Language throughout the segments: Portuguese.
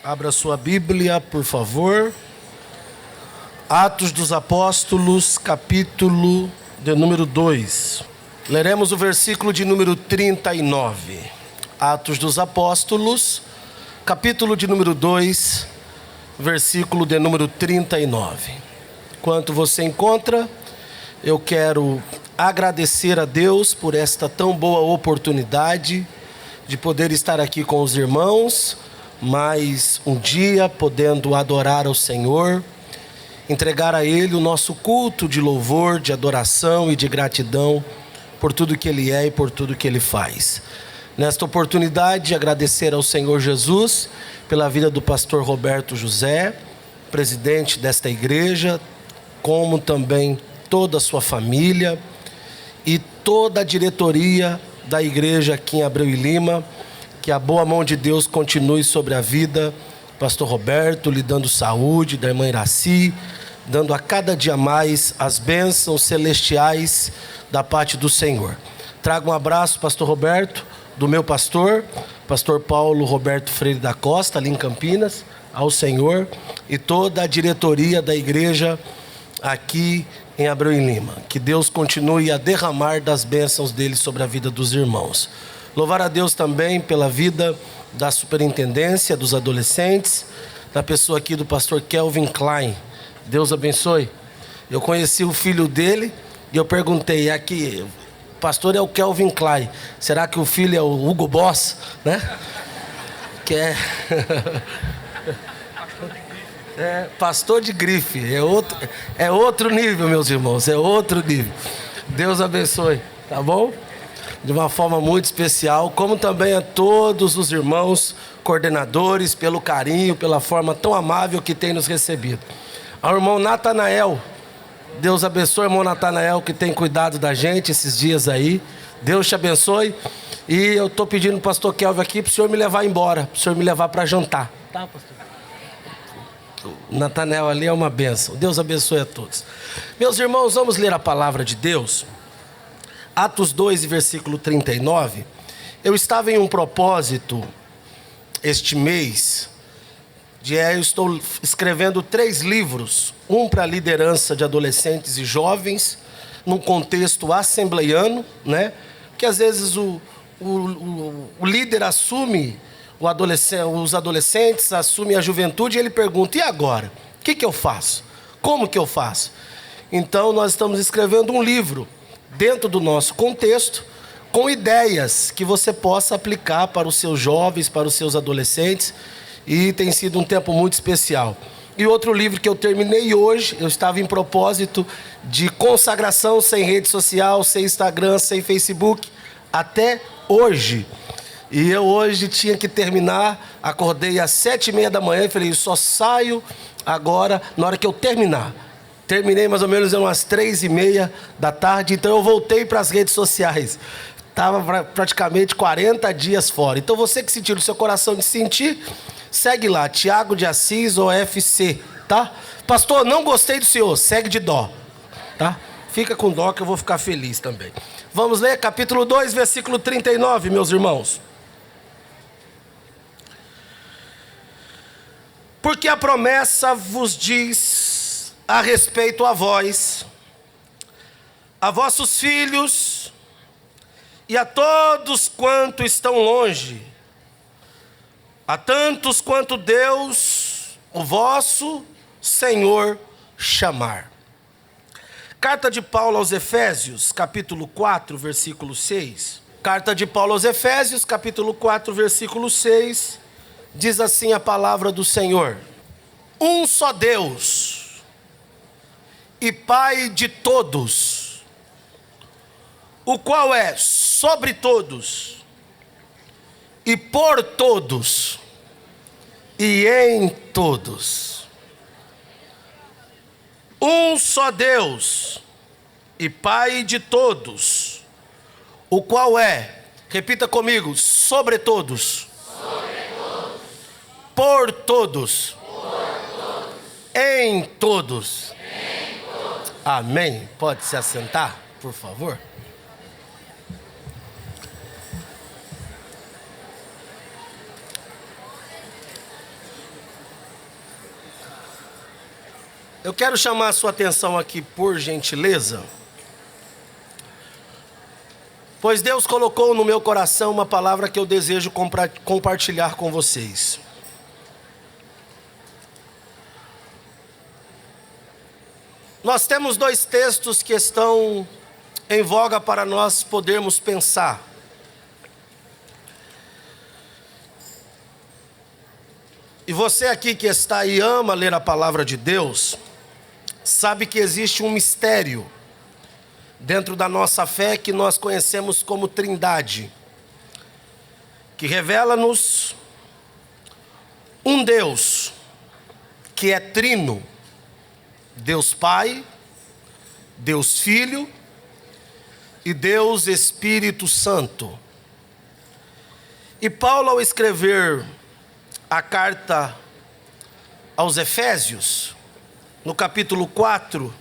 Abra sua Bíblia, por favor. Atos dos Apóstolos, capítulo de número 2. Leremos o versículo de número 39. Atos dos Apóstolos, capítulo de número 2, versículo de número 39. Enquanto você encontra, eu quero agradecer a Deus por esta tão boa oportunidade de poder estar aqui com os irmãos, mais um dia podendo adorar ao Senhor, entregar a Ele o nosso culto de louvor, de adoração e de gratidão por tudo que Ele é e por tudo que Ele faz. Nesta oportunidade, agradecer ao Senhor Jesus pela vida do pastor Roberto José, presidente desta igreja, como também toda a sua família e toda a diretoria da igreja aqui em Abreu e Lima. Que a boa mão de Deus continue sobre a vida do pastor Roberto, lhe dando saúde, da irmã Iraci, dando a cada dia mais as bênçãos celestiais da parte do Senhor. Trago um abraço, pastor Roberto, do meu pastor Paulo Roberto Freire da Costa, ali em Campinas, ao Senhor e toda a diretoria da igreja aqui em Abreu e Lima. Que Deus continue a derramar das bênçãos dele sobre a vida dos irmãos. Louvar a Deus também pela vida da superintendência dos adolescentes, da pessoa aqui do pastor Kelvin Klein. Deus abençoe. Eu conheci o filho dele e eu perguntei, aqui, o pastor é o Kelvin Klein, será que o filho é o Hugo Boss, né? Que é pastor de grife, é outro nível, meus irmãos, é outro nível. Deus abençoe, tá bom? De uma forma muito especial, como também a todos os irmãos coordenadores, pelo carinho, pela forma tão amável que tem nos recebido. Ao irmão Natanael, Deus abençoe o irmão Natanael que tem cuidado da gente esses dias aí. Deus te abençoe. E eu estou pedindo o pastor Kelvin aqui para o senhor me levar embora, para o senhor me levar para jantar. Tá, pastor? O Natanael ali é uma bênção. Deus abençoe a todos. Meus irmãos, vamos ler a palavra de Deus. Atos 2, versículo 39. Eu estava em um propósito este mês, eu estou escrevendo 3 livros, um para liderança de adolescentes e jovens, num contexto assembleiano, né? Que às vezes o líder assume os adolescentes, assume a juventude e ele pergunta, e agora? O que eu faço? Como que eu faço? Então nós estamos escrevendo um livro, dentro do nosso contexto, com ideias que você possa aplicar para os seus jovens, para os seus adolescentes, e tem sido um tempo muito especial. E outro livro que eu terminei hoje, eu estava em propósito de consagração sem rede social, sem Instagram, sem Facebook, até hoje. E eu hoje tinha que terminar, acordei às 7h30 da manhã e falei, só saio agora na hora que eu terminar. Terminei mais ou menos umas 3h30 da tarde, então eu voltei para as redes sociais. Estava praticamente 40 dias fora. Então você que sentiu no seu coração de sentir, segue lá, Tiago de Assis OFC, tá? Pastor, não gostei do senhor, segue de dó, tá? Fica com dó que eu vou ficar feliz também. Vamos ler capítulo 2, versículo 39, meus irmãos. Porque a promessa vos diz a respeito a vós, a vossos filhos e a todos quanto estão longe, a tantos quanto Deus, o vosso Senhor, chamar. Carta de Paulo aos Efésios, capítulo 4, versículo 6. Carta de Paulo aos Efésios, capítulo 4, versículo 6, diz assim a palavra do Senhor. Um só Deus e Pai de todos, o qual é sobre todos, e por todos, e em todos. Um só Deus e Pai de todos, o qual é, repita comigo, sobre todos, por todos, em todos. Amém. Pode se assentar, por favor. Eu quero chamar a sua atenção aqui, por gentileza, pois Deus colocou no meu coração uma palavra que eu desejo compartilhar com vocês. Nós temos dois textos que estão em voga para nós podermos pensar. E você aqui que está e ama ler a palavra de Deus, sabe que existe um mistério dentro da nossa fé que nós conhecemos como Trindade, que revela-nos um Deus que é trino, Deus Pai, Deus Filho e Deus Espírito Santo. E Paulo, ao escrever a carta aos Efésios, no capítulo 4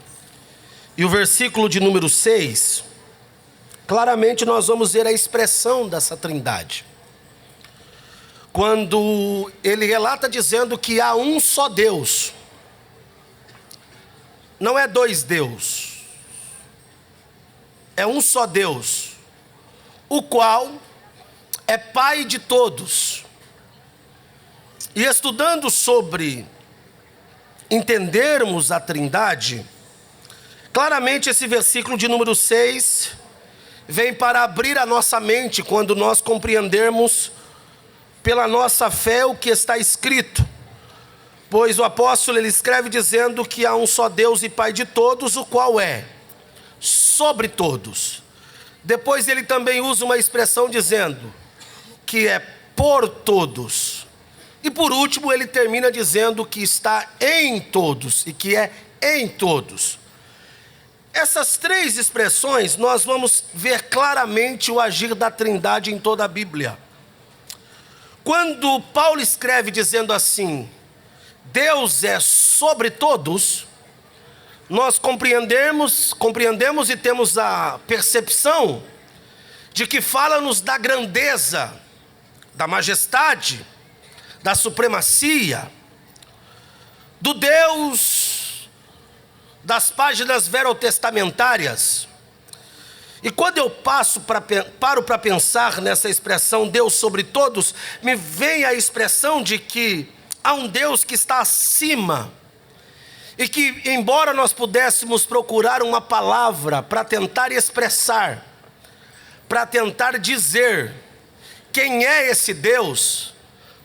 e o versículo de número 6, claramente nós vamos ver a expressão dessa trindade. Quando ele relata dizendo que há um só Deus, não é dois Deus, é um só Deus, o qual é Pai de todos. E estudando sobre entendermos a Trindade, claramente esse versículo de número 6 vem para abrir a nossa mente quando nós compreendermos pela nossa fé o que está escrito. Pois o apóstolo ele escreve dizendo que há um só Deus e Pai de todos, o qual é sobre todos. Depois ele também usa uma expressão dizendo que é por todos. E por último ele termina dizendo que está em todos e que é em todos. Essas três expressões nós vamos ver claramente o agir da Trindade em toda a Bíblia. Quando Paulo escreve dizendo assim, Deus é sobre todos, nós compreendemos e temos a percepção de que fala-nos da grandeza, da majestade, da supremacia, do Deus das páginas verotestamentárias. E quando eu paro para pensar nessa expressão Deus sobre todos, me vem a expressão de que há um Deus que está acima, e que embora nós pudéssemos procurar uma palavra para tentar expressar, para tentar dizer quem é esse Deus,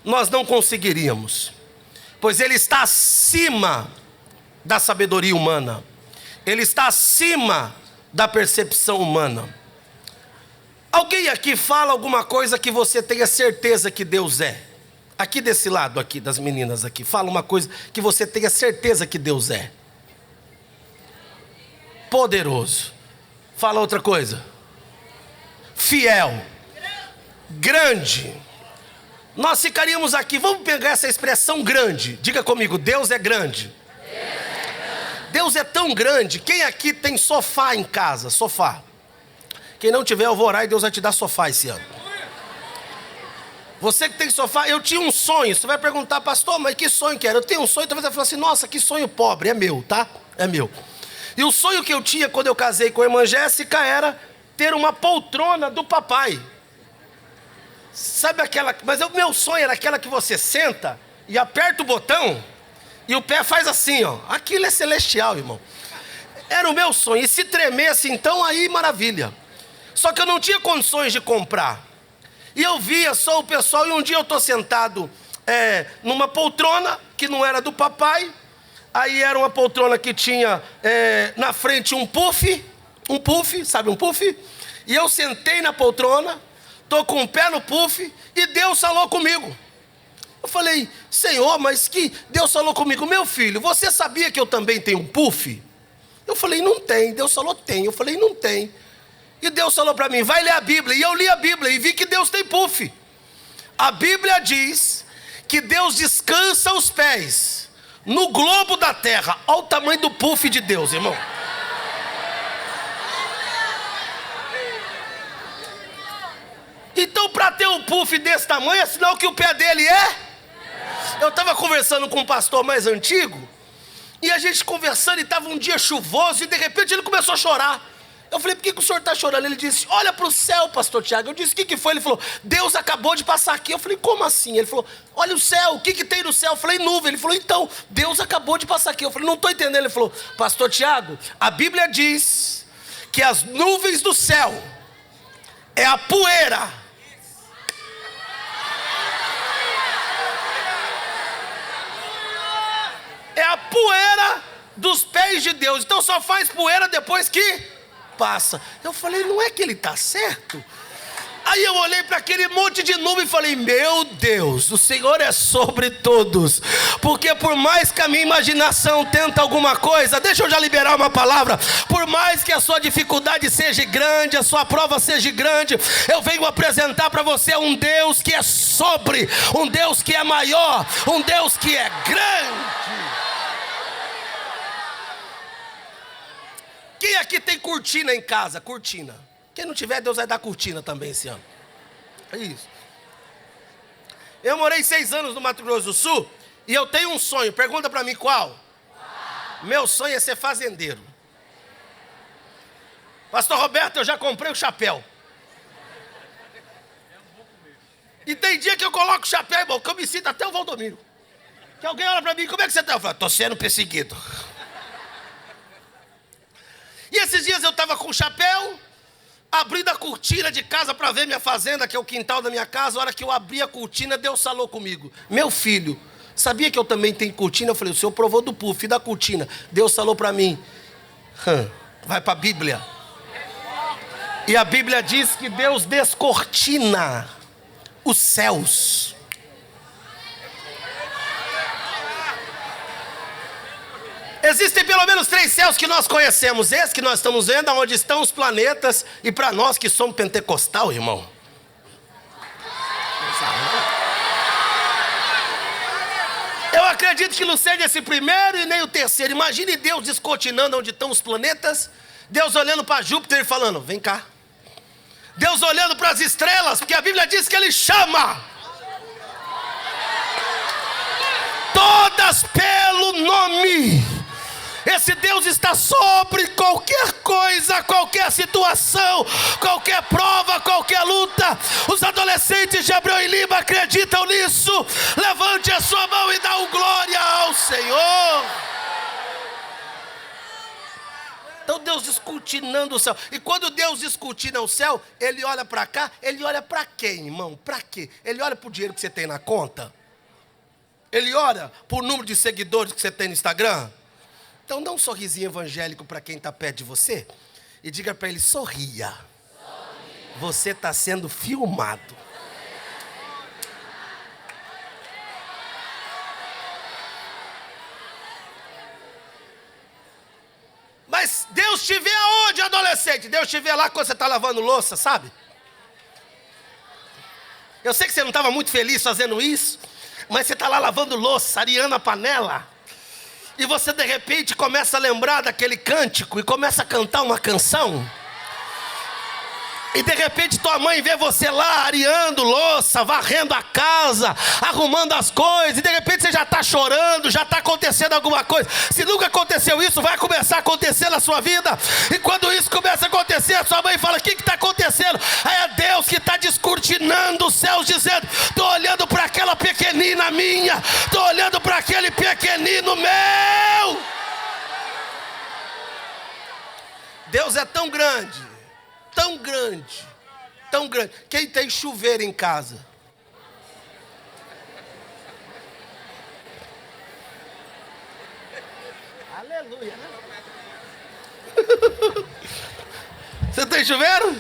nós não conseguiríamos, pois Ele está acima da sabedoria humana, Ele está acima da percepção humana. Alguém aqui fala alguma coisa que você tenha certeza que Deus é? Aqui desse lado, aqui das meninas aqui, fala uma coisa que você tenha certeza que Deus é. Poderoso. Fala outra coisa. Fiel. Grande. Nós ficaríamos aqui, vamos pegar essa expressão grande. Diga comigo, Deus é grande. Deus é tão grande. Quem aqui tem sofá em casa? Sofá. Quem não tiver, eu vou orar e Deus vai te dar sofá esse ano. Você que tem sofá, eu tinha um sonho. Você vai perguntar, pastor, mas que sonho que era? Eu tenho um sonho, talvez você fale assim, nossa, que sonho pobre. É meu, tá? É meu. E o sonho que eu tinha quando eu casei com a irmã Jéssica era ter uma poltrona do papai. Sabe aquela, mas o meu sonho era aquela que você senta e aperta o botão e o pé faz assim, ó. Aquilo é celestial, irmão. Era o meu sonho. E se tremesse então, aí maravilha. Só que eu não tinha condições de comprar. E eu via só o pessoal, e um dia eu estou sentado numa poltrona que não era do papai. Aí era uma poltrona que tinha na frente um puff, sabe um puff? E eu sentei na poltrona, estou com o pé no puff, e Deus falou comigo. Eu falei, Senhor, mas que Deus falou comigo, meu filho, você sabia que eu também tenho um puff? Eu falei, não tem. Deus falou, tem. Eu falei, não tem. E Deus falou para mim, vai ler a Bíblia. E eu li a Bíblia e vi que Deus tem puff. A Bíblia diz que Deus descansa os pés no globo da terra. Olha o tamanho do puff de Deus, irmão. Então, para ter um puff desse tamanho, é sinal que o pé dele é? Eu estava conversando com um pastor mais antigo, E a gente conversando, e estava um dia chuvoso, e de repente ele começou a chorar. Eu falei, por que o senhor está chorando? Ele disse, olha para o céu, pastor Tiago. Eu disse, o que foi? Ele falou, Deus acabou de passar aqui. Eu falei, como assim? Ele falou, olha o céu, o que tem no céu? Eu falei, nuvem. Ele falou, então, Deus acabou de passar aqui. Eu falei, não estou entendendo. Ele falou, pastor Tiago, a Bíblia diz que as nuvens do céu é a poeira. É a poeira dos pés de Deus. Então só faz poeira depois que passa. Eu falei, não é que ele está certo? Aí eu olhei para aquele monte de nuvem e falei, meu Deus, o Senhor é sobre todos. Porque por mais que a minha imaginação tenta alguma coisa, deixa eu já liberar uma palavra. Por mais que a sua dificuldade seja grande, a sua prova seja grande, eu venho apresentar para você um Deus que é sobre, um Deus que é maior, um Deus que é grande. Quem aqui tem cortina em casa? Cortina. Quem não tiver, Deus vai dar cortina também esse ano. É isso. Eu morei 6 anos no Mato Grosso do Sul e eu tenho um sonho. Pergunta para mim qual? Meu sonho é ser fazendeiro. Pastor Roberto, eu já comprei o chapéu. E tem dia que eu coloco o chapéu, irmão, que eu me sinto até o Valdomiro. Que alguém olha para mim, como é que você está? Eu falo, estou sendo perseguido. E esses dias eu estava com o chapéu, abrindo a cortina de casa para ver minha fazenda, que é o quintal da minha casa. A hora que eu abri a cortina, Deus falou comigo. Meu filho, sabia que eu também tenho cortina? Eu falei, o senhor provou do puff da cortina. Deus falou para mim, vai para a Bíblia. E a Bíblia diz que Deus descortina os céus. Existem pelo menos 3 céus que nós conhecemos. Esse que nós estamos vendo, onde estão os planetas. E para nós que somos pentecostal, irmão, eu acredito que não seja esse primeiro e nem o terceiro. Imagine Deus descortinando onde estão os planetas. Deus olhando para Júpiter e falando, vem cá. Deus olhando para as estrelas, porque a Bíblia diz que Ele chama todas pelo nome. Esse Deus está sobre qualquer coisa, qualquer situação, qualquer prova, qualquer luta. Os adolescentes de Abreu e Lima acreditam nisso. Levante a sua mão e dá um glória ao Senhor. Então Deus descortinando o céu. E quando Deus descortina o céu, Ele olha para cá. Ele olha para quem, irmão? Para quê? Ele olha para o dinheiro que você tem na conta? Ele olha para o número de seguidores que você tem no Instagram? Então dá um sorrisinho evangélico para quem está perto de você e diga para ele, sorria. Você está sendo filmado. Mas Deus te vê aonde, adolescente? Deus te vê lá quando você está lavando louça, sabe? Eu sei que você não estava muito feliz fazendo isso, mas você está lá lavando louça, areando a panela. E você de repente começa a lembrar daquele cântico e começa a cantar uma canção. E de repente tua mãe vê você lá areando louça, varrendo a casa, arrumando as coisas. E de repente você já está chorando, já está acontecendo alguma coisa. Se nunca aconteceu isso, vai começar a acontecer na sua vida. E quando isso começa a acontecer, a sua mãe fala, o que está acontecendo? Aí é Deus que está descortinando os céus, dizendo, estou olhando para aquela pequenina minha, estou olhando para aquele pequenino meu. Deus é tão grande. Tão grande, tão grande. Quem tem chuveiro em casa? Aleluia, né? Você tem chuveiro?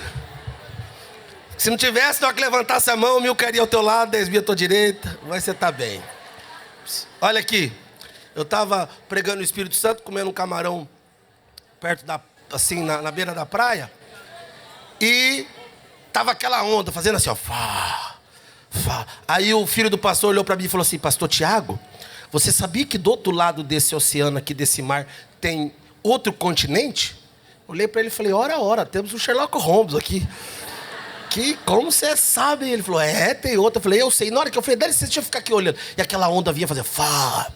Se não tivesse, não que levantasse a mão, 1000 cairia ao teu lado, 10.000 à tua direita, mas você está bem. Olha aqui, eu estava pregando o Espírito Santo, comendo um camarão perto da, assim, na beira da praia. E tava aquela onda, fazendo assim, ó. Fá, fá. Aí o filho do pastor olhou para mim e falou assim, pastor Tiago, você sabia que do outro lado desse oceano aqui, desse mar, tem outro continente? Olhei para ele e falei, ora, temos o Sherlock Holmes aqui. Que, como você sabe? Ele falou, tem outra. Eu falei, eu sei. Na hora que eu falei, dá licença, deixa eu ficar aqui olhando. E aquela onda vinha fazer, fá,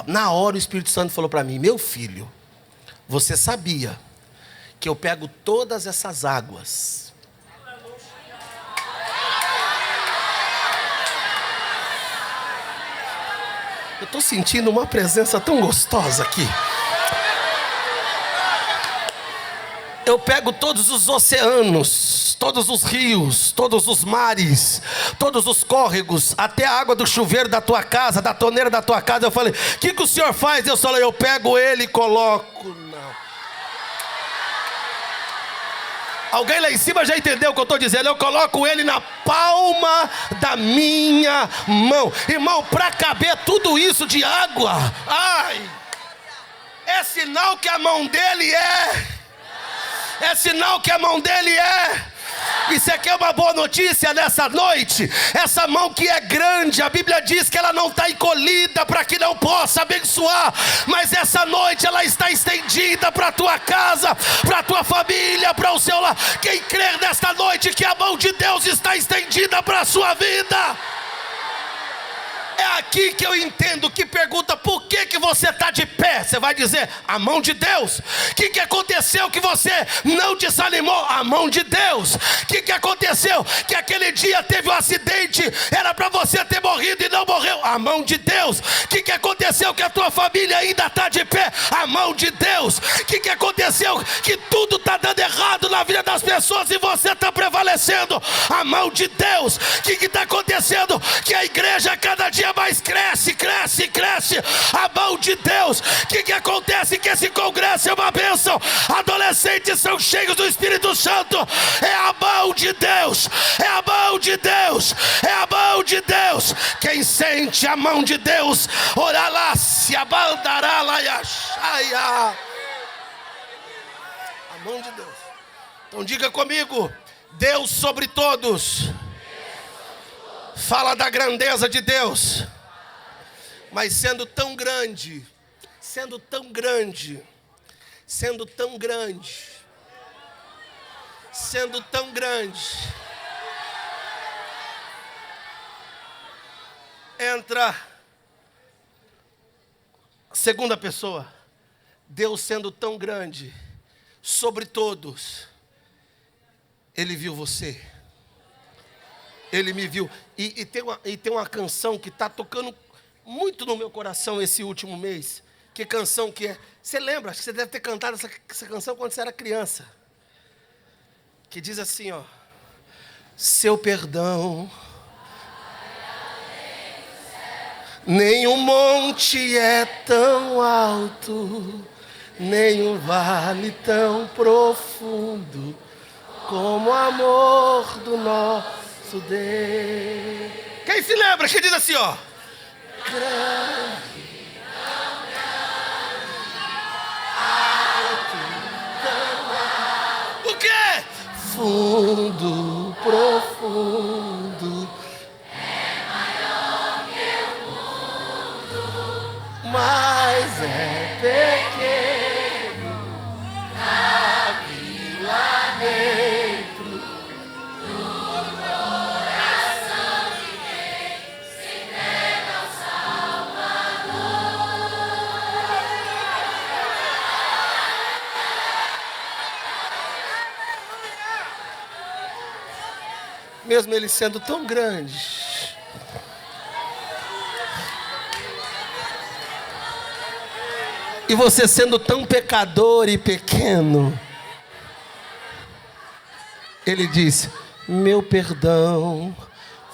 Na hora o Espírito Santo falou para mim: meu filho, você sabia que eu pego todas essas águas? Eu estou sentindo uma presença tão gostosa aqui. Eu pego todos os oceanos, todos os rios, todos os mares, todos os córregos, até a água do chuveiro da tua casa, da torneira da tua casa. Eu falei: o que o senhor faz? Eu falei: eu pego ele e coloco. Não. Alguém lá em cima já entendeu o que eu estou dizendo? Eu coloco ele na palma da minha mão. Irmão, para caber tudo isso de água, ai, é sinal que a mão dele é sinal que a mão dele é. E você quer uma boa notícia nessa noite? Essa mão que é grande, a Bíblia diz que ela não está encolhida para que não possa abençoar, mas essa noite ela está estendida para a tua casa, para a tua família, para o seu lar. Quem crer nesta noite que a mão de Deus está estendida para a sua vida? É aqui que eu entendo que pergunta: por que você está de pé? Você vai dizer: a mão de Deus. O que aconteceu que você não desanimou? A mão de Deus. O que aconteceu que aquele dia teve um acidente, era para você ter morrido e não morreu? A mão de Deus. O que aconteceu que a tua família ainda está de pé? A mão de Deus. O que aconteceu que tudo está dando errado na vida das pessoas e você está prevalecendo? A mão de Deus. O que está acontecendo que a igreja cada dia mais cresce? A mão de Deus. O que acontece que esse congresso é uma bênção? Adolescentes são cheios do Espírito Santo. É a mão de Deus. É a mão de Deus. É a mão de Deus. Quem sente a mão de Deus, orá se abandará lá e achaia. A mão de Deus. Então diga comigo: Deus sobre todos. Fala da grandeza de Deus. Mas sendo tão grande, entra a segunda pessoa. Deus sendo tão grande sobre todos, Ele viu você. Ele me viu. E tem uma canção que está tocando muito no meu coração esse último mês. Que canção que é? Você lembra? Acho que você deve ter cantado essa canção quando você era criança. Que diz assim, ó: seu perdão, nenhum monte é tão alto, nenhum vale tão profundo como o amor do nosso Deus. Quem se lembra que diz assim, ó: grande, tão grande, alto, tão alto. O quê? Fundo, profundo, é maior que o mundo, mas é pequeno, cabe lá dentro do coração de quem se entrega ao Salvador. Mesmo ele sendo tão grande, e você sendo tão pecador e pequeno, ele diz: meu perdão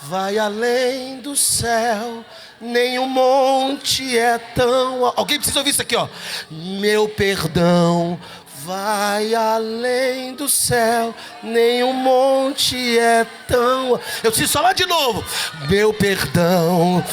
vai além do céu, nenhum monte é tão... Alguém precisa ouvir isso aqui, ó. Meu perdão vai além do céu, nenhum monte é tão... Eu preciso falar de novo. Meu perdão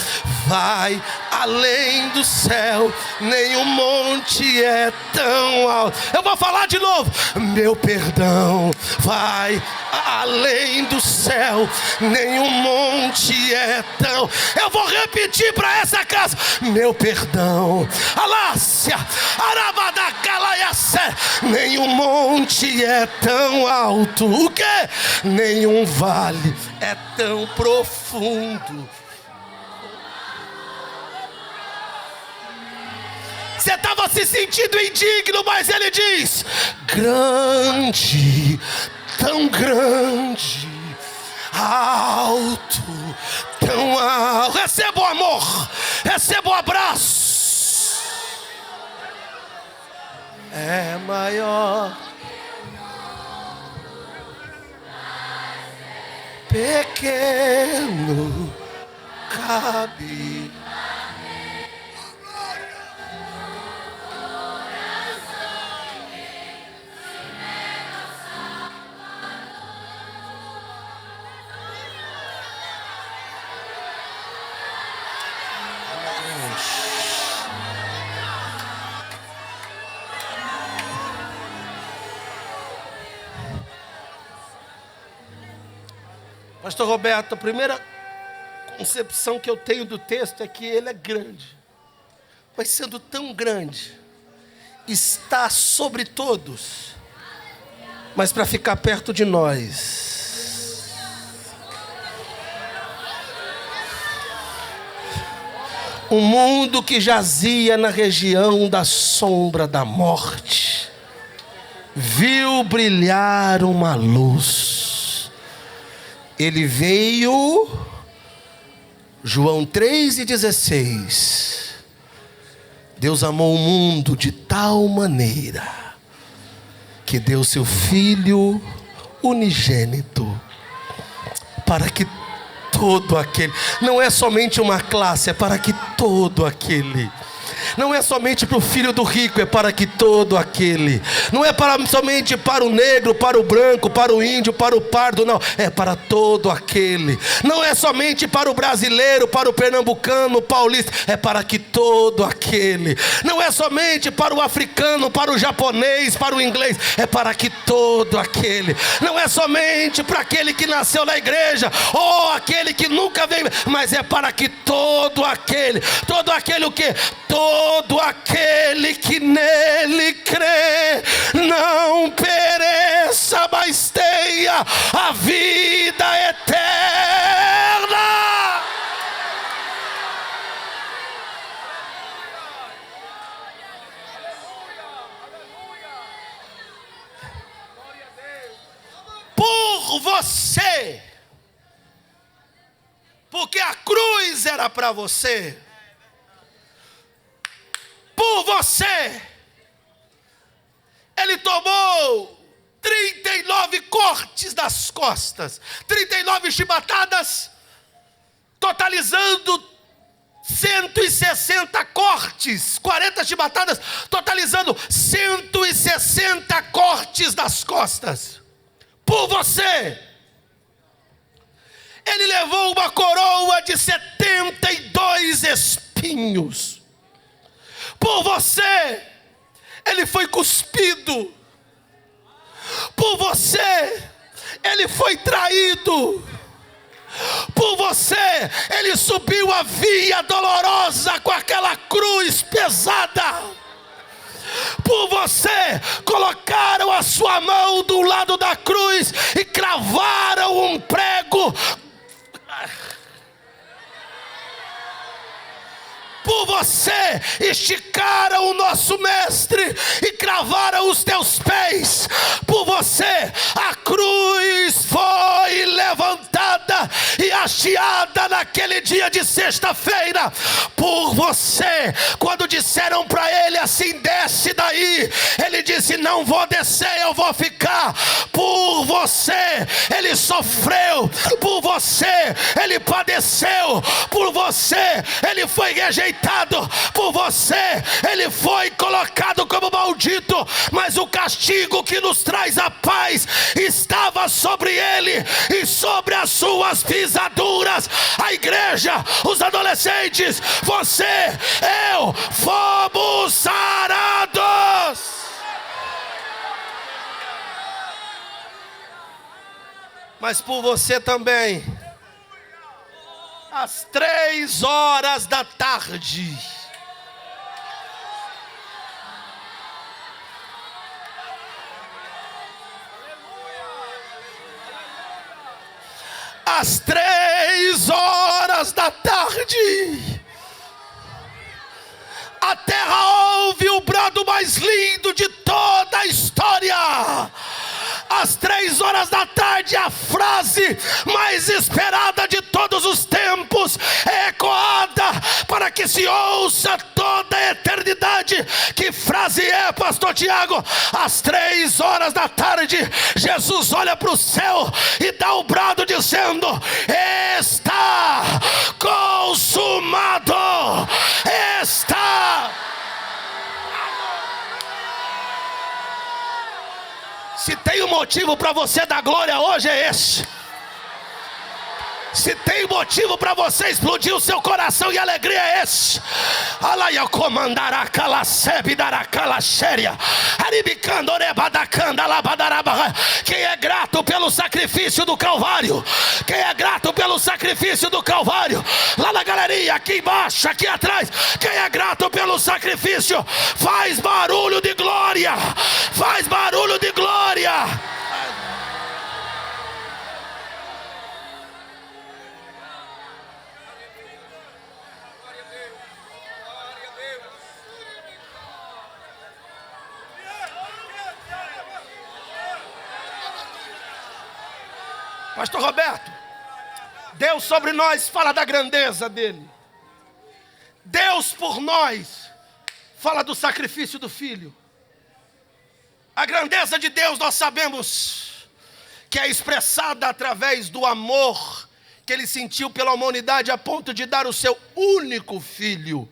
vai além do céu, nenhum monte é tão alto. Eu vou falar de novo. Meu perdão vai além do céu, nenhum monte é tão... Eu vou repetir para essa casa. Meu perdão, Alácia, Arabadacalaiacé, nenhum monte é tão alto. O quê? Nenhum vale é tão profundo. Você estava se sentindo indigno, mas ele diz: grande, tão grande, alto, tão alto. Receba o amor, receba o abraço. É maior, pequeno, cabe. Pastor Roberto, a primeira concepção que eu tenho do texto é que ele é grande. Mas sendo tão grande, está sobre todos, mas para ficar perto de nós. Um mundo que jazia na região da sombra da morte, viu brilhar uma luz. Ele veio, João 3,16. Deus amou o mundo de tal maneira que deu seu Filho unigênito, para que todo aquele, não é somente uma classe, é para que todo aquele. Não é somente para o filho do rico, é para que todo aquele. Não é somente para o negro, para o branco, para o índio, para o pardo, não. É para todo aquele. Não é somente para o brasileiro, para o pernambucano, o paulista. É para que todo aquele. Não é somente para o africano, para o japonês, para o inglês. É para que todo aquele. Não é somente para aquele que nasceu na igreja, ou aquele que nunca veio, mas é para que todo aquele. Todo aquele o quê? Todo aquele que nele crê não pereça, mas tenha a vida eterna. Por você, porque a cruz era para você. Por você, ele tomou 39 cortes das costas, 39 chibatadas, totalizando 160 cortes, 40 chibatadas, totalizando 160 cortes das costas. Por você, ele levou uma coroa de 72 espinhos. Por você, ele foi cuspido. Por você, ele foi traído. Por você, ele subiu a via dolorosa com aquela cruz pesada. Por você, colocaram a sua mão do lado da cruz e cravaram um prego. Por você, esticaram o nosso mestre e cravaram os teus pés. Por você, a cruz foi levantada e hasteada naquele dia de sexta-feira. Por você, quando disseram para ele assim: desce daí, ele disse: não vou descer, eu vou ficar. Por você, ele sofreu. Por você, ele padeceu. Por você, ele foi rejeitado. Por você, ele foi colocado como maldito, mas o castigo que nos traz a paz estava sobre ele e sobre as suas pisaduras. A igreja, os adolescentes, você, eu, fomos sarados. Mas por você também, às 3 horas da tarde, às 3 horas da tarde, a terra ouve às 3 horas da tarde, a frase mais esperada de todos os tempos é ecoada para que se ouça toda a eternidade. Que frase é, pastor Tiago? Às 3 horas da tarde, Jesus olha para o céu e dá o brado dizendo: está consumado, está. Se tem um motivo para você dar glória hoje, é esse. Se tem motivo para você explodir o seu coração e alegria, é esse. Alaia comandará calacebe dará calaxéria. Aribicando rebadacanda labadaraba. Quem é grato pelo sacrifício do Calvário? Quem é grato pelo sacrifício do Calvário? Lá na galeria, aqui embaixo, aqui atrás. Quem é grato pelo sacrifício? Faz barulho de glória. Faz barulho de glória. Pastor Roberto, Deus sobre nós fala da grandeza dele. Deus por nós fala do sacrifício do Filho. A grandeza de Deus nós sabemos que é expressada através do amor que Ele sentiu pela humanidade a ponto de dar o seu único Filho.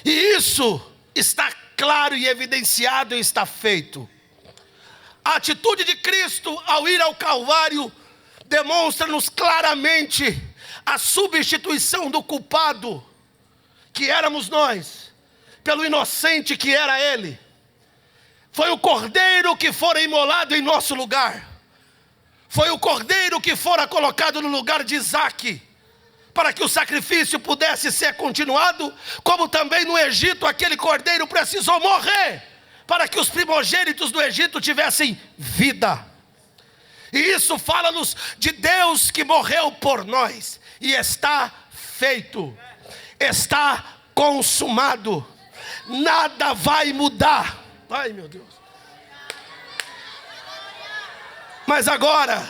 E isso está claro e evidenciado e está feito. A atitude de Cristo ao ir ao Calvário demonstra-nos claramente a substituição do culpado, que éramos nós, pelo inocente que era Ele. Foi o cordeiro que fora imolado em nosso lugar. Foi o cordeiro que fora colocado no lugar de Isaque, para que o sacrifício pudesse ser continuado, como também no Egito aquele cordeiro precisou morrer, para que os primogênitos do Egito tivessem vida. E isso fala-nos de Deus que morreu por nós. E está feito. Está consumado. Nada vai mudar. Ai, meu Deus. Mas agora,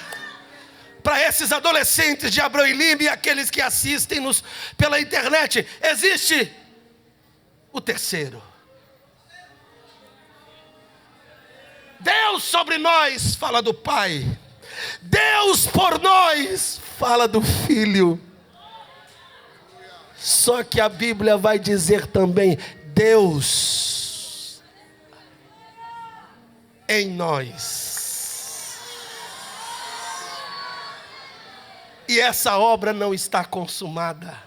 para esses adolescentes de Abrão e Lima e aqueles que assistem-nos pela internet, existe o terceiro. Deus sobre nós fala do Pai. Deus por nós fala do Filho. Só que a Bíblia vai dizer também Deus em nós. E essa obra não está consumada.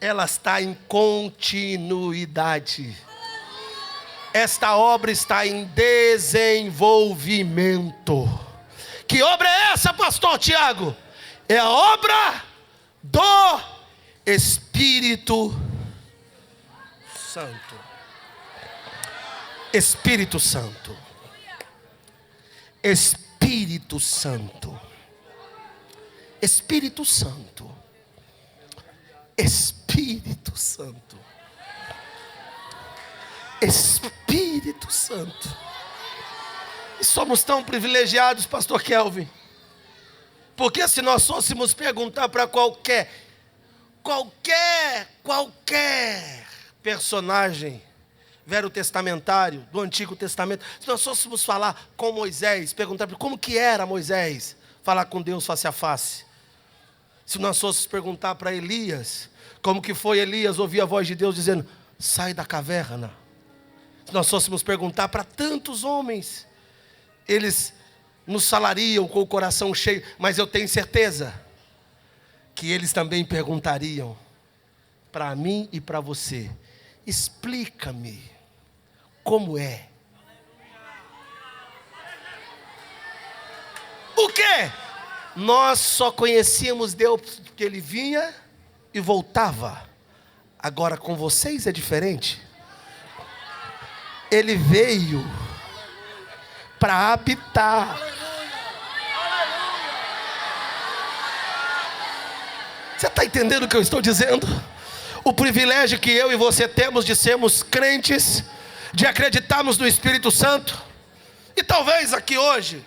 Ela está em continuidade. Esta obra está em desenvolvimento. Que obra é essa, pastor Tiago? É a obra do Espírito Santo. Espírito Santo. Espírito Santo. Espírito Santo. Espírito Santo. Espírito Santo. E somos tão privilegiados, pastor Kelvin, porque se nós fôssemos perguntar para qualquer personagem verotestamentário do Antigo Testamento, se nós fôssemos falar com Moisés, perguntar como que era Moisés falar com Deus face a face, se nós fôssemos perguntar para Elias, como que foi Elias ouvir a voz de Deus dizendo, sai da caverna. Se nós fôssemos perguntar para tantos homens, eles nos falariam com o coração cheio, mas eu tenho certeza que eles também perguntariam para mim e para você, explica-me como é. O quê? Nós só conhecíamos Deus porque Ele vinha e voltava. Agora com vocês é diferente. Ele veio para habitar. Você está entendendo o que eu estou dizendo? O privilégio que eu e você temos de sermos crentes, de acreditarmos no Espírito Santo, E talvez aqui hoje,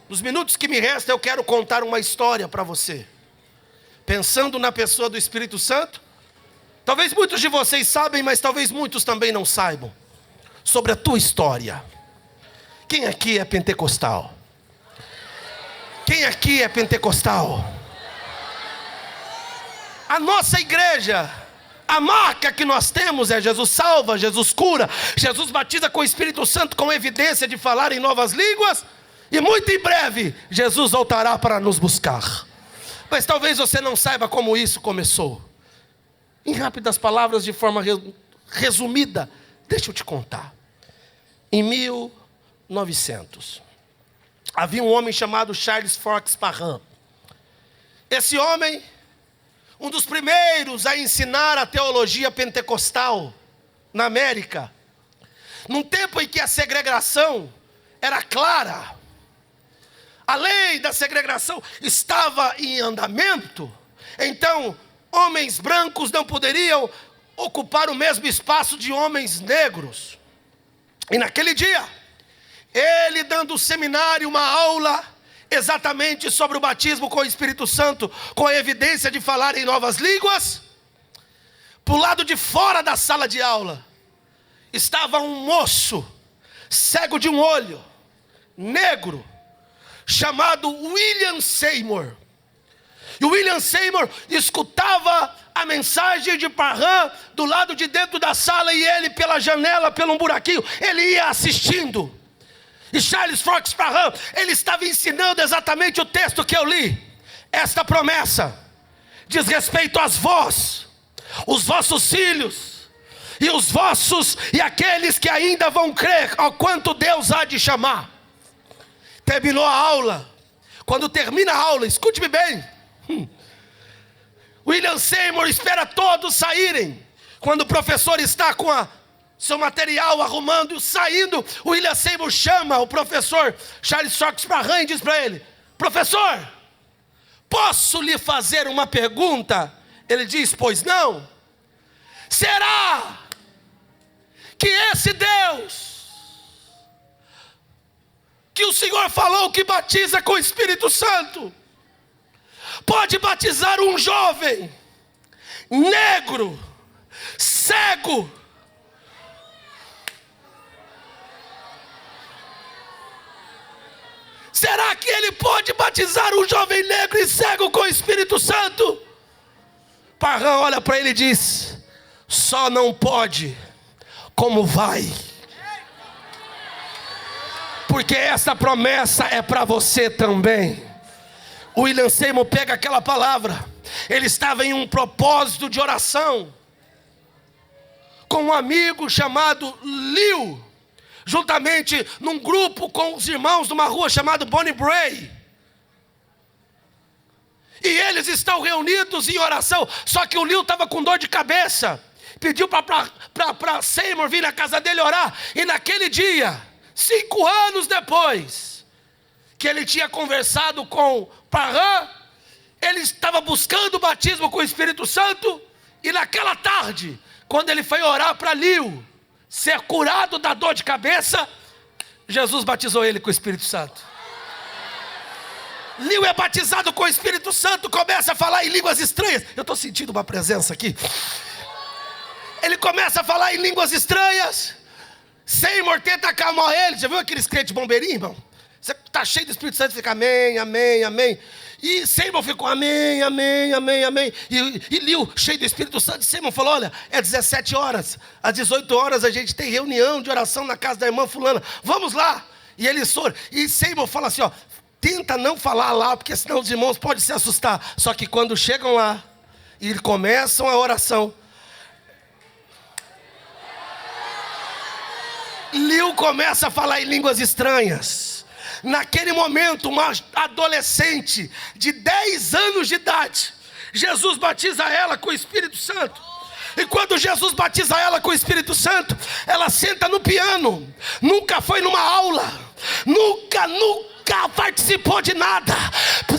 nos minutos que me restam, eu quero contar uma história para você. Pensando na pessoa do Espírito Santo, talvez muitos de vocês sabem, mas talvez muitos também não saibam sobre a tua história. Quem aqui é pentecostal? Quem aqui é pentecostal? A nossa igreja, a marca que nós temos é Jesus salva, Jesus cura, Jesus batiza com o Espírito Santo com evidência de falar em novas línguas. E muito em breve, Jesus voltará para nos buscar. Mas talvez você não saiba como isso começou. Em rápidas palavras, de forma resumida, deixa eu te contar. Em 1900, havia um homem chamado Charles Fox Parham. Esse homem, um dos primeiros a ensinar a teologia pentecostal na América, num tempo em que a segregação era clara, a lei da segregação estava em andamento, então homens brancos não poderiam ocupar o mesmo espaço de homens negros. E naquele dia, ele dando um seminário, uma aula, exatamente sobre o batismo com o Espírito Santo, com a evidência de falar em novas línguas, para o lado de fora da sala de aula, estava um moço, cego de um olho, negro, chamado William Seymour. E o William Seymour escutava a mensagem de Parham do lado de dentro da sala, e ele pela janela, pelo um buraquinho, ele ia assistindo. E Charles Fox Parham, ele estava ensinando exatamente o texto que eu li. Esta promessa diz respeito às vós, os vossos filhos, e os vossos, e aqueles que ainda vão crer, ao quanto Deus há de chamar. Terminou a aula. Quando termina a aula, escute-me bem, William Seymour espera todos saírem. Quando o professor está com seu material arrumando, saindo, o William Seymour chama o professor Charles Fox Parham e diz para ele: professor, posso lhe fazer uma pergunta? Ele diz: pois não. Será que esse Deus que o Senhor falou que batiza com o Espírito Santo pode batizar um jovem negro, cego, será que ele pode batizar um jovem negro e cego com o Espírito Santo? Parham olha para ele e diz: só não pode, como vai? Porque essa promessa é para você também. O William Seymour pega aquela palavra. Ele estava em um propósito de oração com um amigo chamado Liu, juntamente num grupo com os irmãos numa rua chamada Bonnie Bray. E eles estão reunidos em oração. Só que o Liu estava com dor de cabeça. Pediu para Seymour vir na casa dele orar. E naquele dia, 5 anos depois que ele tinha conversado com Parham, ele estava buscando o batismo com o Espírito Santo. E naquela tarde, quando ele foi orar para Liu ser curado da dor de cabeça, Jesus batizou ele com o Espírito Santo. Liu é batizado com o Espírito Santo, começa a falar em línguas estranhas. Eu estou sentindo uma presença aqui. Ele começa a falar em línguas estranhas. Seymour tenta acalmar ele. Já viu aqueles crentes bombeirinhos, irmão? Você está cheio do Espírito Santo, fica amém, amém, amém. E Seymour ficou amém, amém, amém, amém. E Liu, cheio do Espírito Santo, Seymour falou: olha, é 17 horas, às 18 horas a gente tem reunião de oração na casa da irmã fulana, vamos lá. E ele soube. E Seymour fala assim, ó, tenta não falar lá, porque senão os irmãos podem se assustar. Só que quando chegam lá e começam a oração, Liu começa a falar em línguas estranhas. Naquele momento, uma adolescente de 10 anos de idade, Jesus batiza ela com o Espírito Santo. E quando Jesus batiza ela com o Espírito Santo, ela senta no piano. Nunca foi numa aula, nunca participou de nada.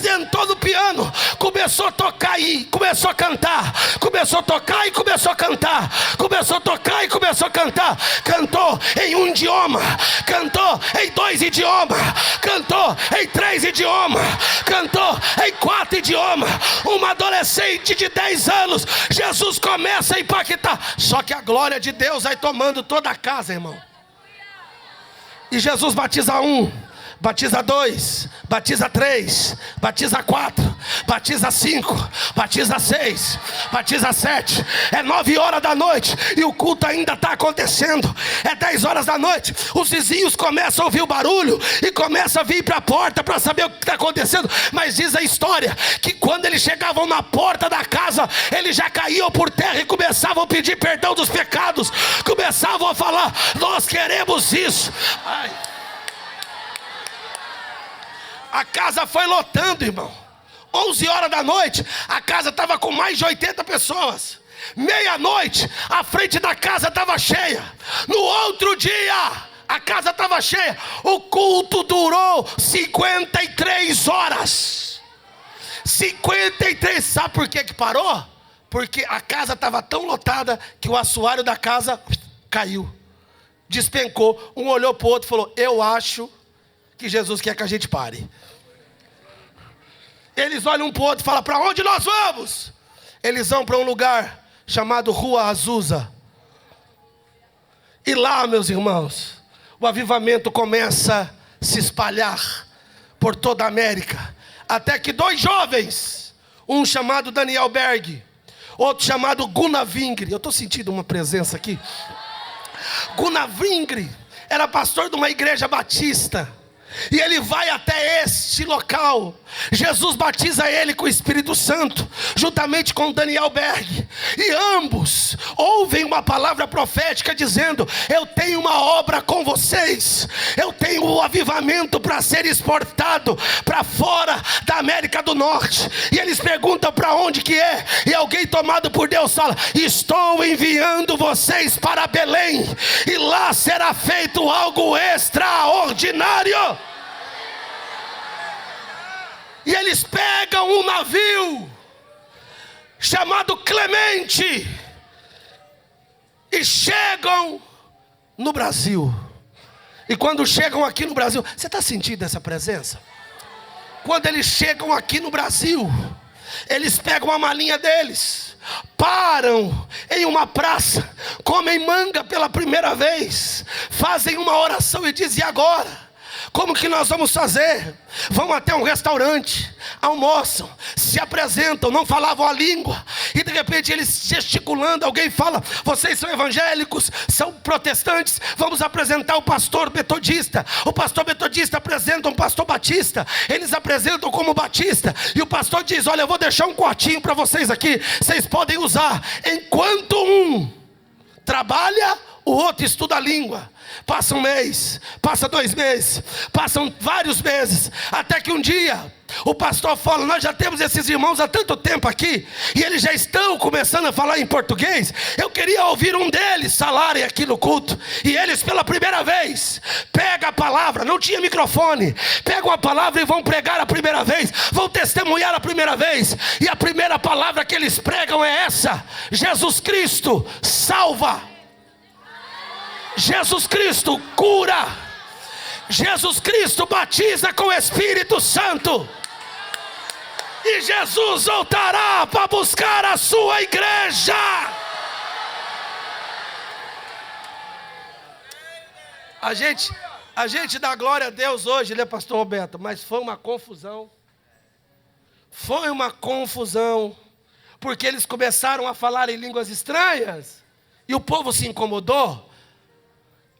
Sentou no piano, começou a tocar e começou a cantar. Começou a tocar e começou a cantar. Começou a tocar e começou a cantar. Cantou em um idiomas, cantou em 2 idiomas, cantou em 3 idiomas, cantou em 4 idiomas. Uma adolescente de 10 anos, Jesus começa a impactar. Só que a glória de Deus vai tomando toda a casa, irmão. E Jesus batiza 1, batiza 2, batiza 3, batiza 4, batiza 5, batiza 6, batiza 7. É 9 horas da noite e o culto ainda está acontecendo. É 10 horas da noite, os vizinhos começam a ouvir o barulho e começam a vir para a porta para saber o que está acontecendo. Mas diz a história que quando eles chegavam na porta da casa, eles já caíam por terra e começavam a pedir perdão dos pecados, começavam a falar: nós queremos isso. Ai. A casa foi lotando, irmão. 11 horas da noite, a casa estava com mais de 80 pessoas. Meia-noite, a frente da casa estava cheia. No outro dia, a casa estava cheia. O culto durou 53 horas. 53, sabe por que parou? Porque a casa estava tão lotada que o assoalho da casa caiu, despencou. Um olhou para o outro e falou: eu acho que Jesus quer que a gente pare. Eles olham um para o outro e falam: para onde nós vamos? Eles vão para um lugar chamado Rua Azusa. E lá, meus irmãos, o avivamento começa a se espalhar por toda a América. Até que 2 jovens, um chamado Daniel Berg, outro chamado Gunnar Wingre. Eu estou sentindo uma presença aqui. Gunnar Wingre era pastor de uma igreja batista. E ele vai até este local. Jesus batiza ele com o Espírito Santo, juntamente com Daniel Berg. E ambos ouvem uma palavra profética dizendo: eu tenho uma obra com vocês. Eu tenho um avivamento para ser exportado para fora da América do Norte. E eles perguntam para onde que é. E alguém tomado por Deus fala: estou enviando vocês para Belém. E lá será feito algo extraordinário. E eles pegam um navio chamado Clemente e chegam no Brasil. E quando chegam aqui no Brasil, você está sentindo essa presença? Quando eles chegam aqui no Brasil, eles pegam a malinha deles, param em uma praça, comem manga pela primeira vez, fazem uma oração e dizem: e agora? Como que nós vamos fazer? Vão até um restaurante, almoçam, se apresentam, não falavam a língua. E de repente eles gesticulando, alguém fala: vocês são evangélicos, são protestantes, vamos apresentar o pastor metodista. O pastor metodista apresenta um pastor batista. Eles apresentam como batista. E o pastor diz: olha, eu vou deixar um quartinho para vocês aqui, vocês podem usar. Enquanto um trabalha, o outro estuda a língua. Passa 1 mês, passa 2 meses, passam vários meses, até que um dia o pastor fala: nós já temos esses irmãos há tanto tempo aqui, e eles já estão começando a falar em português. Eu queria ouvir um deles falarem aqui no culto. E eles pela primeira vez pegam a palavra, não tinha microfone, pegam a palavra e vão pregar a primeira vez, vão testemunhar a primeira vez. E a primeira palavra que eles pregam é essa: Jesus Cristo salva. Jesus Cristo cura. Jesus Cristo batiza com o Espírito Santo. E Jesus voltará para buscar a sua igreja. A gente dá glória a Deus hoje, né, pastor Roberto? Mas foi uma confusão. Foi uma confusão. Porque eles começaram a falar em línguas estranhas. E o povo se incomodou.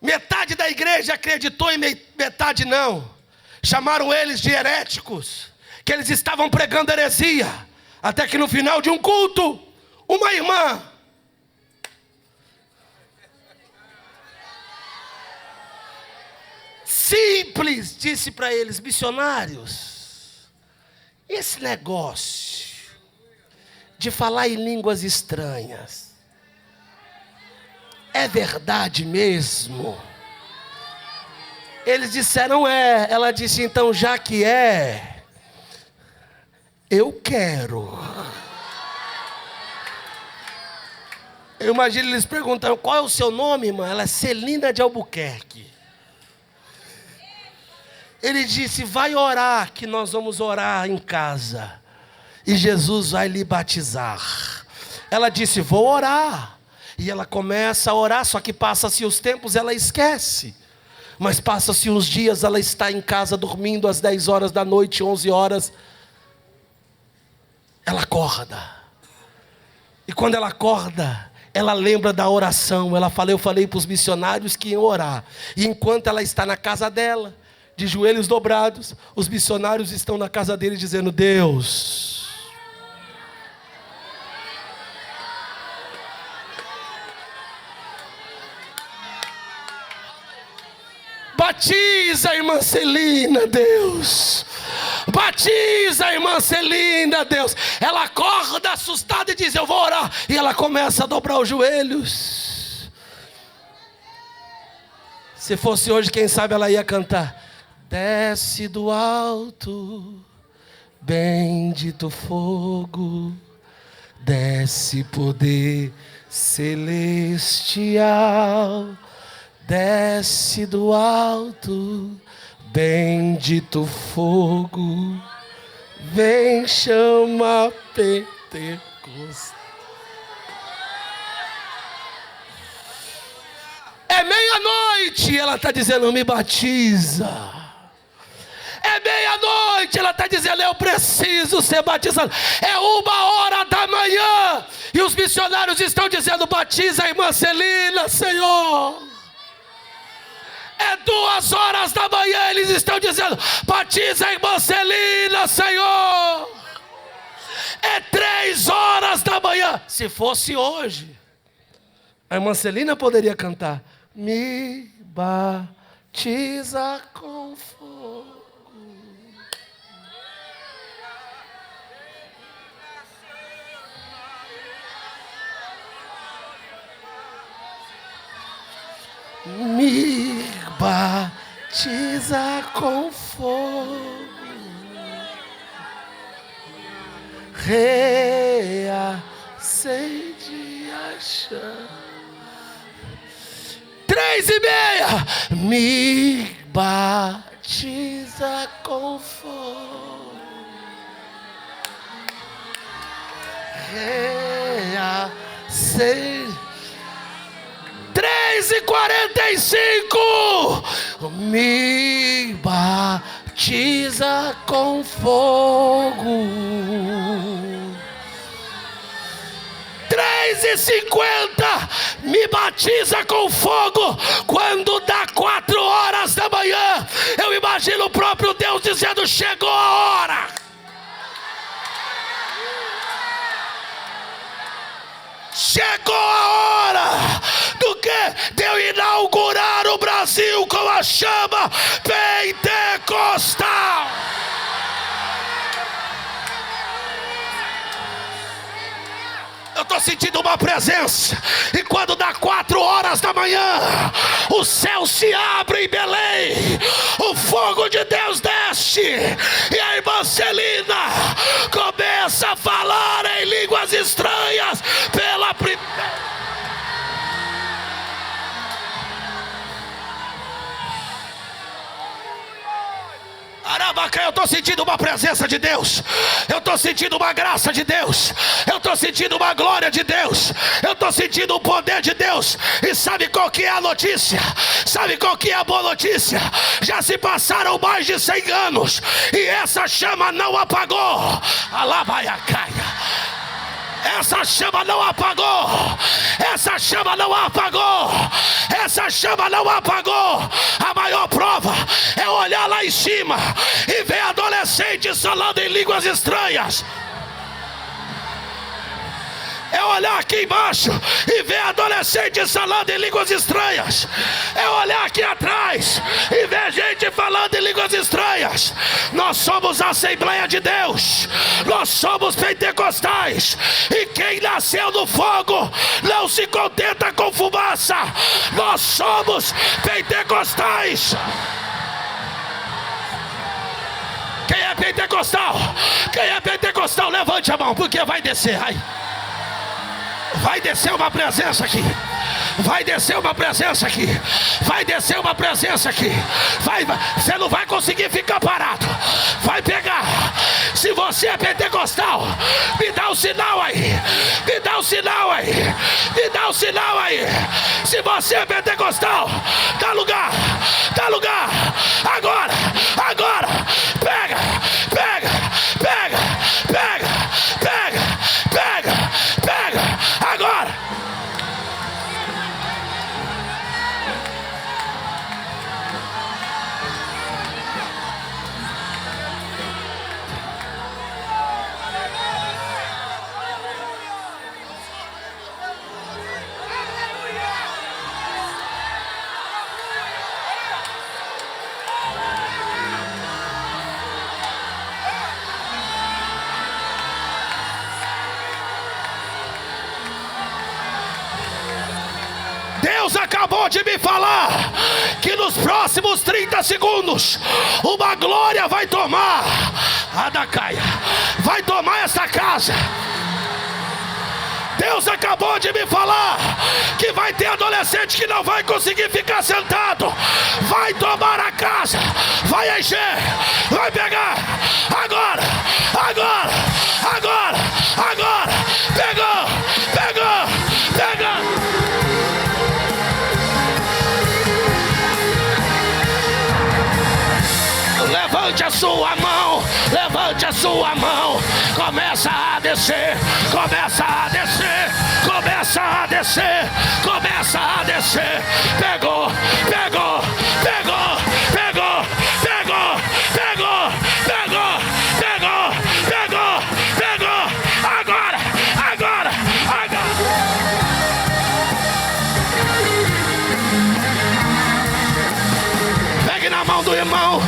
Metade da igreja acreditou e metade não. Chamaram eles de heréticos, que eles estavam pregando heresia. Até que no final de um culto, uma irmã simples disse para eles: missionários, esse negócio de falar em línguas estranhas é verdade mesmo? Eles disseram: é. Ela disse: então, já que é, eu quero. Eu imagino eles perguntando, qual é o seu nome, irmã? Ela é Celina de Albuquerque. Ele disse, vai orar, que nós vamos orar em casa. E Jesus vai lhe batizar. Ela disse, vou orar. E ela começa a orar, só que passa-se os tempos, ela esquece. Mas passa-se uns dias, ela está em casa dormindo às 10 horas da noite, 11 horas. Ela acorda. E quando ela acorda, ela lembra da oração. Ela fala, eu falei para os missionários que iam orar. E enquanto ela está na casa dela, de joelhos dobrados, os missionários estão na casa dele dizendo, Deus, batiza a irmã Celina, Deus. Batiza a irmã Celina, Deus. Ela acorda assustada e diz, eu vou orar. E ela começa a dobrar os joelhos. Se fosse hoje, quem sabe ela ia cantar. Desce do alto, bendito fogo. Desce poder celestial. Desce do alto, bendito fogo, vem chama Pentecostes. É meia-noite, ela está dizendo, me batiza. É meia-noite, ela está dizendo, eu preciso ser batizado. É 1h da manhã, e os missionários estão dizendo, batiza a irmã Celina, Senhor. É 2h da manhã, eles estão dizendo, batiza a irmã Celina, Senhor. É 3h da manhã. Se fosse hoje, a irmã Celina poderia cantar, me batiza com fogo. Me batiza com fogo, reacende a chama. 3h30, me batiza com fogo, reacende. 3h45, me batiza com fogo. 3h50, me batiza com fogo. Quando dá 4h da manhã, eu imagino o próprio Deus dizendo, chegou a hora. Chegou a hora do que? De eu inaugurar o Brasil com a chama pentecostal. Eu estou sentindo uma presença. E quando dá 4h da manhã, o céu se abre em Belém, o fogo de Deus desce, e a irmã Celina começa a falar em línguas estranhas pela primeira. Eu estou sentindo uma presença de Deus. Eu estou sentindo uma graça de Deus. Eu estou sentindo uma glória de Deus. Eu estou sentindo o poder de Deus. E sabe qual que é a notícia? Sabe qual que é a boa notícia? Já se passaram mais de 100 anos e essa chama não apagou. Alabaiacaia. Essa chama não apagou. Essa chama não apagou. Essa chama não apagou. A maior prova é olhar lá em cima e ver adolescentes falando em línguas estranhas. É olhar aqui embaixo e ver adolescentes falando em línguas estranhas. É olhar aqui atrás e ver gente falando em línguas estranhas. Nós somos a Assembleia de Deus. Nós somos pentecostais. E quem nasceu no fogo não se contenta com fumaça. Nós somos pentecostais. Quem é pentecostal? Quem é pentecostal? Levante a mão, porque vai descer. Ai. Vai descer uma presença aqui. Vai descer uma presença aqui. Vai descer uma presença aqui. Vai. Você não vai conseguir ficar parado. Vai pegar. Se você é pentecostal, me dá um sinal aí. Me dá um sinal aí. Me dá um sinal aí. Se você é pentecostal, dá lugar. Dá lugar. Agora. Agora. Pega. Pega. Pega. Pega. Pega. Pega. Pega. Agora. Deus acabou de me falar que nos próximos 30 segundos uma glória vai tomar a Dacaia, vai tomar essa casa. Deus acabou de me falar que vai ter adolescente que não vai conseguir ficar sentado. Vai tomar a casa, vai encher, vai pegar. Agora, agora, agora, agora. Pegou, pegou, pegou. Levante a sua mão, levante a sua mão. Começa a descer, começa a descer, começa a descer, começa a descer. Pegou, pegou, pegou, pegou, pegou, pegou, pegou, pegou, pegou, pegou. Agora, agora, agora. Pegue na mão do irmão.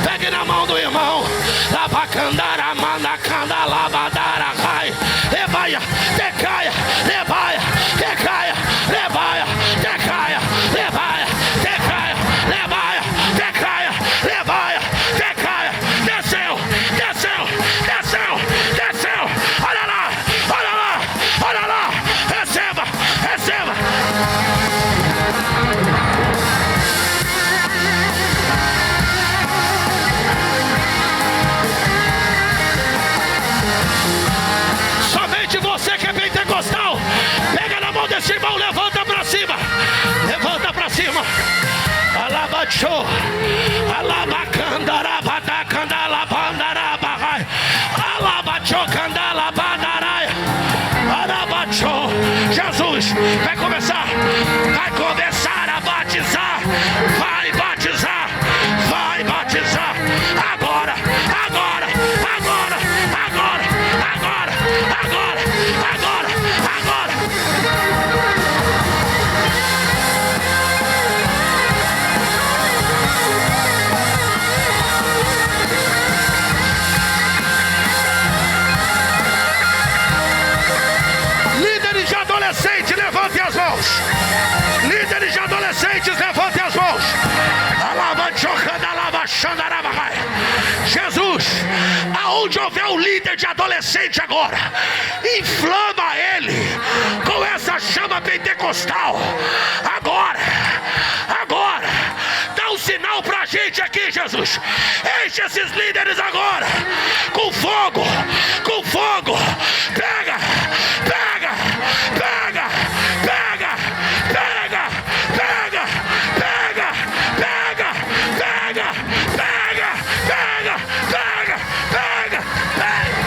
Pegue na mão do irmão. Labacandara, mandacanda, labadara, rai. Levaia, decaia, levaia, decaia, levaia, decaia, levaia, decaia, levaia, decaia, levaia, decaia. Desceu, desceu, desceu, desceu. Olha lá, olha lá, olha lá. Receba, receba. Você que é pentecostal, pega na mão desse irmão, levanta pra cima, levanta pra cima. Alabachou, alabacandarabadacandalabandarabahai, alabachou, candalabandarai, alabachou. Jesus vai começar a batizar, vai batizar, vai batizar. Agora, agora, agora, agora, agora, agora. Agora, agora. Líderes de adolescentes, levantem as mãos. Líderes de adolescentes, levantem as mãos. Jesus, aonde houver um líder de adolescente agora, inflama ele com essa chama pentecostal. Agora, agora, dá um sinal pra gente aqui, Jesus. Enche esses líderes agora com fogo, com fogo. Pega, pega, pega, pega, pega, pega, pega, pega, pega, pega, pega, pega, pega, pega.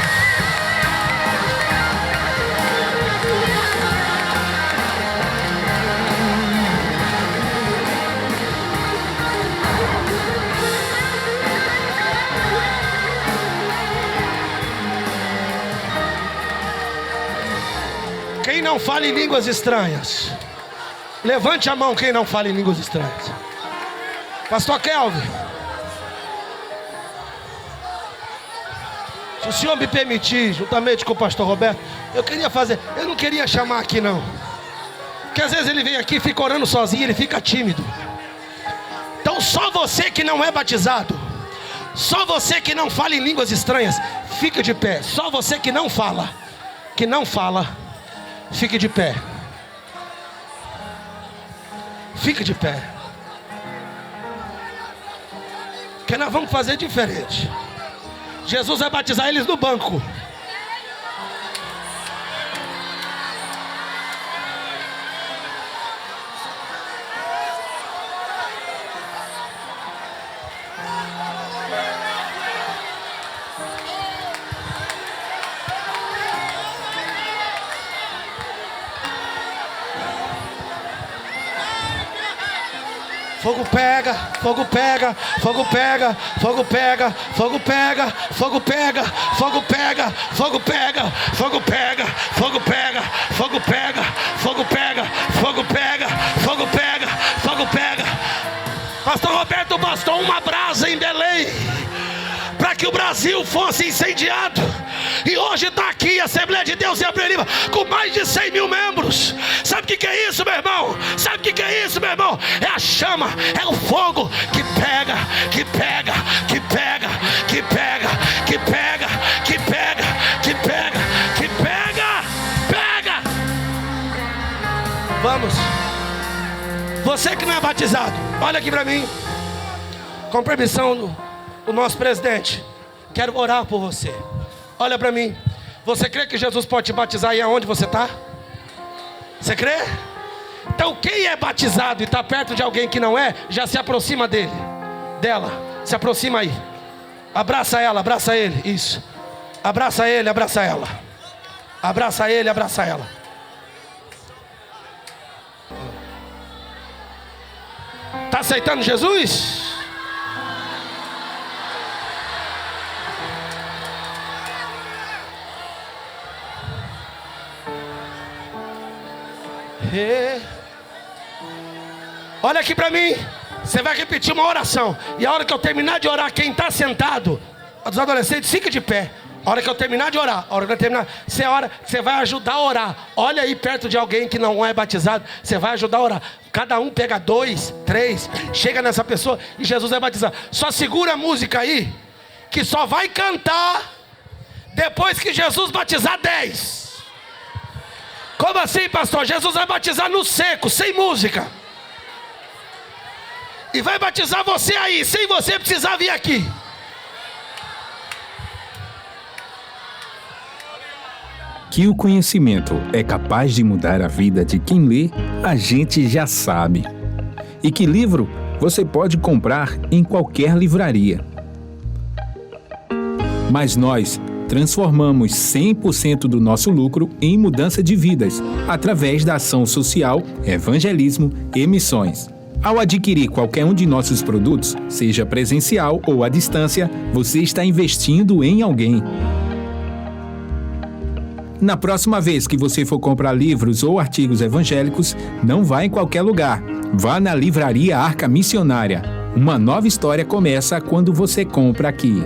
Quem não fala em línguas estranhas, levante a mão. Quem não fala em línguas estranhas. Pastor Kelvin, se o senhor me permitir, juntamente com o pastor Roberto, eu não queria chamar aqui não, porque às vezes ele vem aqui e fica orando sozinho, ele fica tímido. Então só você que não é batizado, só você que não fala em línguas estranhas, fica de pé. Só você que não fala, Fique de pé. Fique de pé. Porque nós vamos fazer diferente. Jesus vai batizar eles no banco. Fogo pega, fogo pega, fogo pega, fogo pega, fogo pega, fogo pega, fogo pega, fogo pega, fogo pega, fogo pega, fogo pega, fogo pega, fogo pega, fogo pega, fogo pega. Pastor Roberto bastou uma brasa em Belém para que o Brasil fosse incendiado. E hoje está aqui a Assembleia de Deus em Abreu com mais de 100 mil membros. Sabe o que é isso, meu irmão? Sabe o que é isso, meu irmão? É a chama, é o fogo que pega, que pega, que pega, que pega, que pega, que pega, que pega, que pega, pega. Vamos. Você que não é batizado, olha aqui para mim. Com permissão do nosso presidente, quero orar por você. Olha para mim. Você crê que Jesus pode te batizar aí aonde você está? Você crê? Então quem é batizado e está perto de alguém que não é, já se aproxima dele, dela. Se aproxima aí. Abraça ela, abraça ele. Isso. Abraça ele, abraça ela. Abraça ele, abraça ela. Está aceitando Jesus? Olha aqui para mim. Você vai repetir uma oração. E a hora que eu terminar de orar, quem está sentado, os adolescentes, fica de pé. A hora que eu terminar de orar, a hora que eu terminar, você vai ajudar a orar. Olha aí perto de alguém que não é batizado, você vai ajudar a orar. Cada um pega 2, 3, chega nessa pessoa e Jesus vai batizar. Só segura a música aí, que só vai cantar depois que Jesus batizar 10. Como assim, pastor? Jesus vai batizar no seco, sem música. E vai batizar você aí, sem você precisar vir aqui. Que o conhecimento é capaz de mudar a vida de quem lê, a gente já sabe. E que livro você pode comprar em qualquer livraria. Mas nós transformamos 100% do nosso lucro em mudança de vidas, através da ação social, evangelismo e missões. Ao adquirir qualquer um de nossos produtos, seja presencial ou à distância, você está investindo em alguém. Na próxima vez que você for comprar livros ou artigos evangélicos, não vá em qualquer lugar. Vá na Livraria Arca Missionária. Uma nova história começa quando você compra aqui.